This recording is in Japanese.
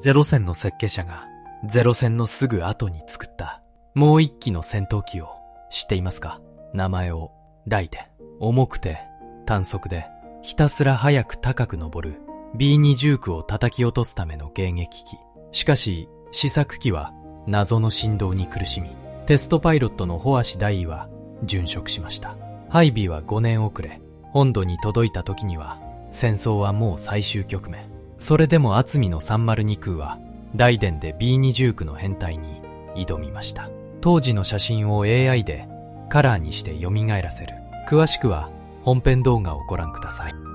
零戦の設計者が零戦のすぐ後に作ったもう一機の戦闘機を知っていますか？名前を雷電。重くて単速でひたすら速く高く登る B20 空を叩き落とすための迎撃機。しかし試作機は謎の振動に苦しみ、テストパイロットの堀越大尉は殉職しました。配備は5年遅れ、本土に届いた時には戦争はもう最終局面。それでも渥美の302空は雷電で B20 空の編隊に挑みました。当時の写真を AI でカラーにして蘇らせる。詳しくは本編動画をご覧ください。